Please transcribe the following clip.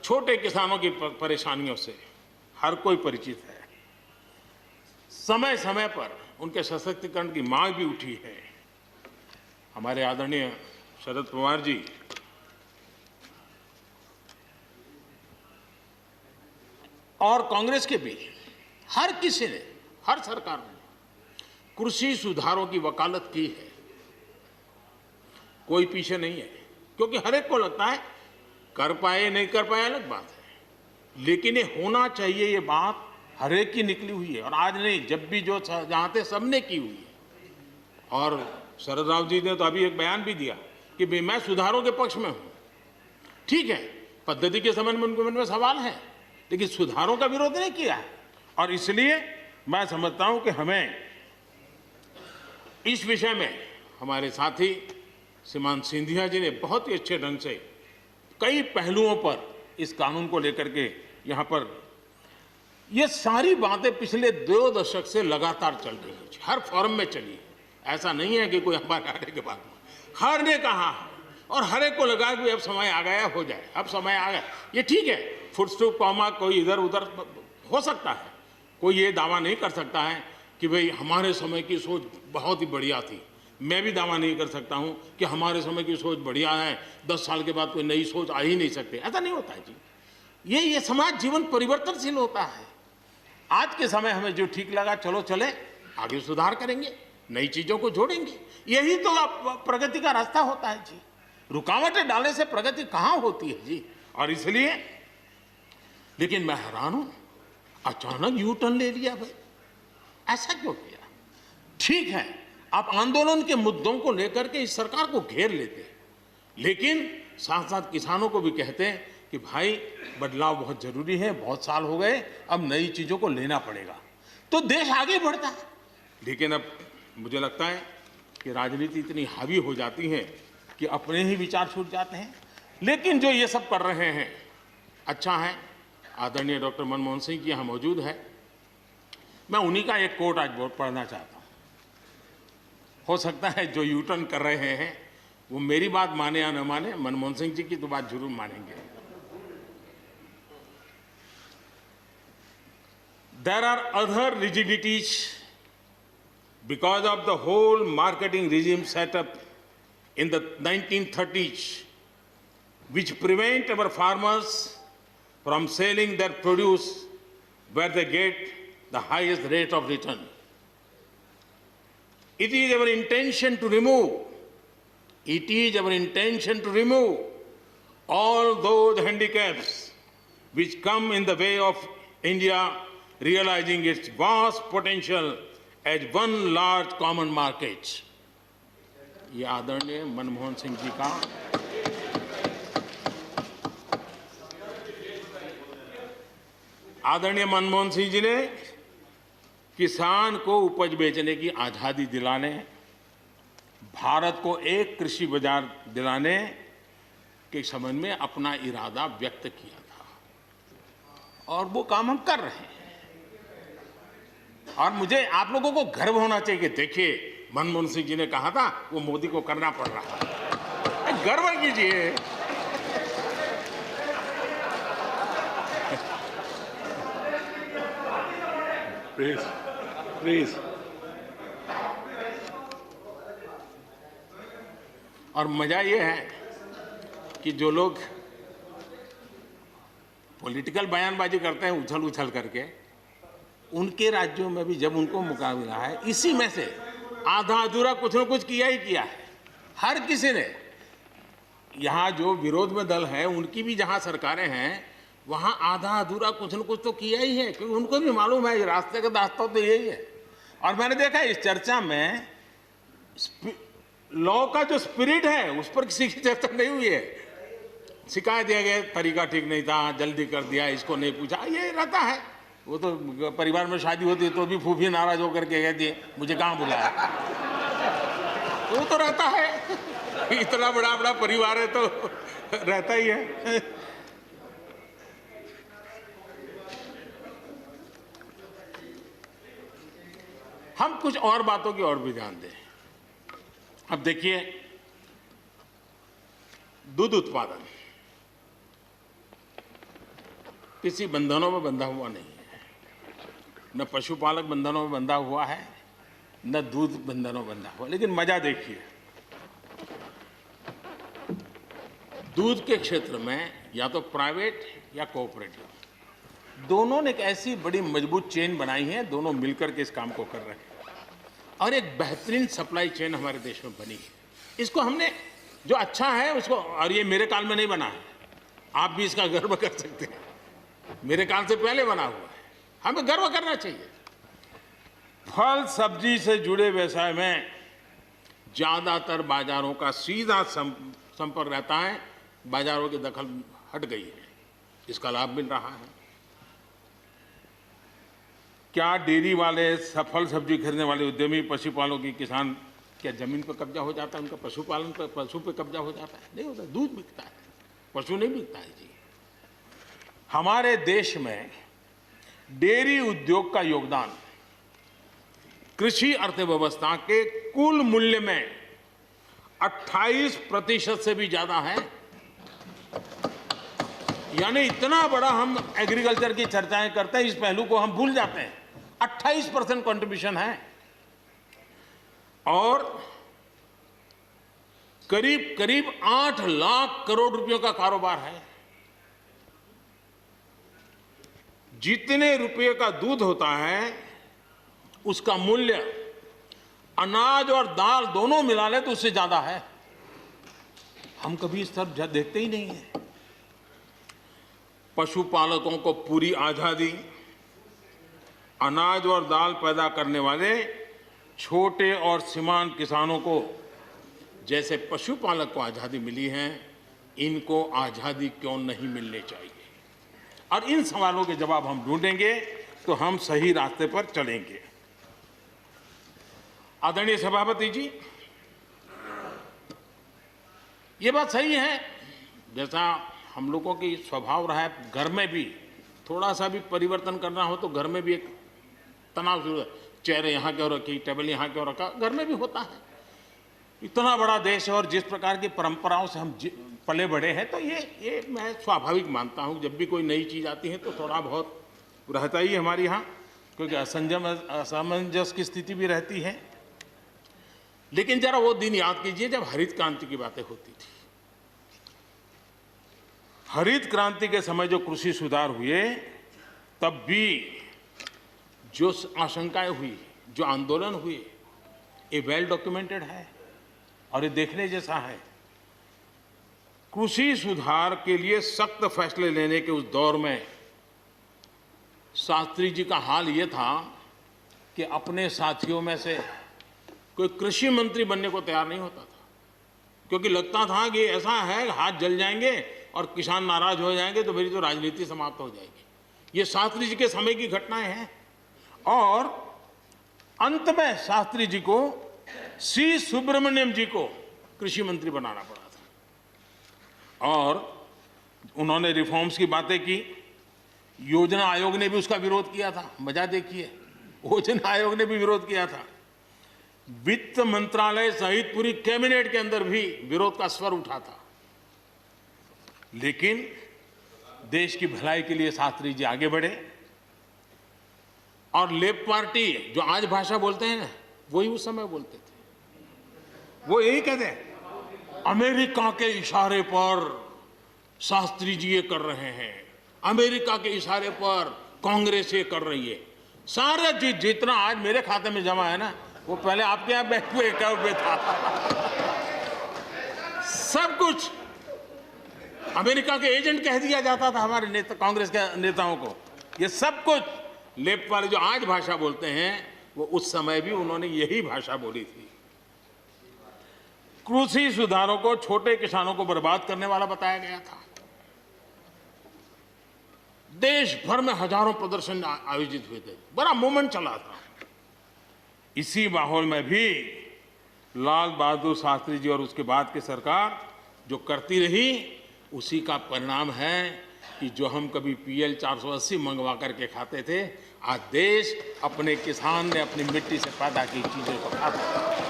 छोटे किसानों की परेशानियों से हर कोई परिचित है। समय समय पर उनके सशक्तिकरण की मांग भी उठी है। हमारे आदरणीय शरद पवार जी और कांग्रेस के भी हर किसी ने, हर सरकार ने कृषि सुधारों की वकालत की है। कोई पीछे नहीं है, क्योंकि हर एक को लगता है कर पाए नहीं कर पाए अलग बात है, लेकिन ये होना चाहिए, ये बात हर एक की निकली हुई है। और आज नहीं, जब भी जो जहाँ थे सबने की हुई है। और शरद राव जी ने तो अभी एक बयान भी दिया कि भाई मैं सुधारों के पक्ष में हूँ। ठीक है, पद्धति के संबंध में उनके मन में सवाल है, लेकिन सुधारों का विरोध नहीं किया है। और इसलिए मैं समझता हूं कि हमें इस विषय में हमारे साथी श्रीमान सिंधिया जी ने बहुत ही अच्छे ढंग से कई पहलुओं पर इस कानून को लेकर के यहाँ पर ये सारी बातें पिछले 2 दशक से लगातार चल रही है, हर फोरम में चली है। ऐसा नहीं है कि कोई हमारे आने के बाद हर ने कहा है और हर एक को लगा कि अब समय आ गया, हो जाए, अब समय आ गया। ये ठीक है, फुट स्टॉप कॉमा कोई इधर उधर हो सकता है, कोई ये दावा नहीं कर सकता है कि भाई हमारे समय की सोच बहुत ही बढ़िया थी। मैं भी दावा नहीं कर सकता हूं कि हमारे समय की सोच बढ़िया है, 10 साल के बाद कोई नई सोच आ ही नहीं सकती। ऐसा नहीं होता है जी। ये समाज जीवन परिवर्तनशील होता है। आज के समय हमें जो ठीक लगा, चलो चले, आगे सुधार करेंगे, नई चीजों को जोड़ेंगे। यही तो प्रगति का रास्ता होता है जी। रुकावटें डालने से प्रगति कहां होती है जी। और इसलिए, लेकिन मैं हैरान हूं, अचानक यू टर्न ले लिया भाई, ऐसा क्यों किया? ठीक है, आप आंदोलन के मुद्दों को लेकर के इस सरकार को घेर लेते हैं, लेकिन साथ साथ किसानों को भी कहते हैं कि भाई बदलाव बहुत जरूरी है, बहुत साल हो गए, अब नई चीजों को लेना पड़ेगा, तो देश आगे बढ़ता है। लेकिन अब मुझे लगता है कि राजनीति इतनी हावी हो जाती है कि अपने ही विचार छूट जाते हैं। लेकिन जो ये सब कर रहे हैं अच्छा है। आदरणीय डॉक्टर मनमोहन सिंह जी यहाँ मौजूद है, मैं उन्हीं का एक कोट आज बहुत पढ़ना चाहता हूँ। हो सकता है जो यू टर्न कर रहे हैं वो मेरी बात माने या न माने, मनमोहन सिंह जी की तो बात जरूर मानेंगे। There are other rigidities because of the whole marketing regime set up in the 1930s, which prevent our farmers from selling their produce where they get the highest rate of return. It is our intention to remove all those handicaps which come in the way of India realizing its vast potential as one large common market. ये आदरणीय मनमोहन सिंह जी का आदरणीय मनमोहन सिंह जी ने किसान को उपज बेचने की आज़ादी दिलाने, भारत को एक कृषि बाजार दिलाने के संबंध में अपना इरादा व्यक्त किया था और वो काम हम कर रहे हैं। और मुझे आप लोगों को गर्व होना चाहिए कि देखिए मनमोहन सिंह जी ने कहा था वो मोदी को करना पड़ रहा है, गर्व कीजिए। प्लीज। और मजा ये है कि जो लोग पॉलिटिकल बयानबाजी करते हैं उछल उछल करके, उनके राज्यों में भी जब उनको मौका मिला है, इसी में से आधा अधूरा कुछ न कुछ किया ही किया है हर किसी ने। यहाँ जो विरोध में दल है उनकी भी जहाँ सरकारें हैं वहाँ आधा अधूरा कुछ न कुछ तो किया ही है, क्योंकि उनको भी मालूम है रास्ते का रास्ता तो यही है। और मैंने देखा इस चर्चा में लॉ का जो स्पिरिट है उस पर किसी की चर्चा नहीं हुई है। शिकायत दिया गया तरीका ठीक नहीं था, जल्दी कर दिया, इसको नहीं पूछा, ये रहता है। वो तो परिवार में शादी होती है तो भी फूफी नाराज होकर के कहती है मुझे कहाँ बुलाया, वो तो रहता है। इतना बड़ा बड़ा परिवार है तो रहता ही है। हम कुछ और बातों की ओर भी ध्यान दें। अब देखिए, दूध उत्पादन, किसी बंधनों में बंधा हुआ नहीं है, न पशुपालक बंधनों में बंधा हुआ है, न दूध बंधनों में बंधा हुआ। लेकिन मजा देखिए, दूध के क्षेत्र में या तो प्राइवेट या कोऑपरेटिव, दोनों ने एक ऐसी बड़ी मजबूत चेन बनाई है, दोनों मिलकर के इस काम को कर रहे हैं और एक बेहतरीन सप्लाई चेन हमारे देश में बनी है। इसको हमने जो अच्छा है उसको, और ये मेरे काल में नहीं बना है, आप भी इसका गर्व कर सकते हैं, मेरे काल से पहले बना हुआ है, हमें गर्व करना चाहिए। फल सब्जी से जुड़े व्यवसाय में ज्यादातर बाजारों का सीधा संपर्क रहता है, बाजारों की दखल हट गई है, इसका लाभ मिल रहा है। क्या डेयरी वाले, फल सब्जी खरीदने वाले उद्यमी, पशुपालकों की किसान, क्या जमीन पर कब्जा हो जाता है उनका? पशुपालन पर, पशु पे कब्जा हो जाता है? नहीं होता, दूध बिकता है, पशु नहीं बिकता है जी। हमारे देश में डेयरी उद्योग का योगदान कृषि अर्थव्यवस्था के कुल मूल्य में 28% से भी ज्यादा है। यानी इतना बड़ा हम एग्रीकल्चर की चर्चाएं करते हैं, इस पहलू को हम भूल जाते हैं। 28% कंट्रीब्यूशन है और करीब करीब 8 लाख करोड़ रुपयों का कारोबार है। जितने रुपये का दूध होता है उसका मूल्य अनाज और दाल दोनों मिला ले तो उससे ज्यादा है। हम कभी इस तरफ देखते ही नहीं है। पशुपालकों को पूरी आजादी, अनाज और दाल पैदा करने वाले छोटे और सीमांत किसानों को जैसे पशुपालक को आजादी मिली है, इनको आजादी क्यों नहीं मिलनी चाहिए? और इन सवालों के जवाब हम ढूंढेंगे तो हम सही रास्ते पर चलेंगे। आदरणीय सभापति जी, ये बात सही है, जैसा हम लोगों की स्वभाव रहा है, घर में भी थोड़ा सा भी परिवर्तन करना हो तो घर में भी एक तनाव शुरू है। चेहरे यहाँ क्यों रखी, टेबल यहाँ क्यों रखा, घर में भी होता है। इतना बड़ा देश है और जिस प्रकार की परंपराओं से हम पले बढ़े हैं, तो ये मैं स्वाभाविक मानता हूँ। जब भी कोई नई चीज़ आती है तो थोड़ा बहुत रहता ही हमारे यहाँ, क्योंकि असमंजस की स्थिति भी रहती है। लेकिन जरा वो दिन याद कीजिए जब हरित क्रांति की बातें होती थी। हरित क्रांति के समय जो कृषि सुधार हुए, तब भी जो आशंकाएं हुई, जो आंदोलन हुए, ये वेल डॉक्यूमेंटेड है और ये देखने जैसा है। कृषि सुधार के लिए सख्त फैसले लेने के उस दौर में शास्त्री जी का हाल ये था कि अपने साथियों में से कोई कृषि मंत्री बनने को तैयार नहीं होता था, क्योंकि लगता था कि ऐसा है हाथ जल जाएंगे और किसान नाराज हो जाएंगे तो मेरी तो राजनीति समाप्त हो जाएगी। ये शास्त्री जी के समय की घटनाएं हैं। और अंत में शास्त्री जी को सी सुब्रमण्यम जी को कृषि मंत्री बनाना पड़ा था और उन्होंने रिफॉर्म्स की बातें की। योजना आयोग ने भी उसका विरोध किया था। मजा देखिए, योजना आयोग ने भी विरोध किया था। वित्त मंत्रालय सहित पूरी कैबिनेट के अंदर भी विरोध का स्वर उठा था। लेकिन देश की भलाई के लिए शास्त्री जी आगे बढ़े और लेफ्ट पार्टी जो आज भाषा बोलते हैं ना, वही उस समय बोलते थे। वो यही कहते हैं, अमेरिका के इशारे पर शास्त्री जी ये कर रहे हैं, अमेरिका के इशारे पर कांग्रेस ये कर रही है। सारा जितना आज मेरे खाते में जमा है ना, वो पहले आपके यहाँ बैंक में अकाउंट में था। सब कुछ अमेरिका के एजेंट कह दिया जाता था हमारे नेता, कांग्रेस के नेताओं को। ये सब कुछ लेफ्ट वाले जो आज भाषा बोलते हैं, वो उस समय भी उन्होंने यही भाषा बोली थी। कृषि सुधारों को छोटे किसानों को बर्बाद करने वाला बताया गया था। देश भर में हजारों प्रदर्शन आयोजित हुए थे, बड़ा मूवमेंट चला था। इसी माहौल में भी लाल बहादुर शास्त्री जी और उसके बाद की सरकार जो करती रही, उसी का परिणाम है कि जो हम कभी PL 480 मंगवा करके खाते थे, आज देश अपने किसान ने अपनी मिट्टी से पैदा की चीजों को खाता है।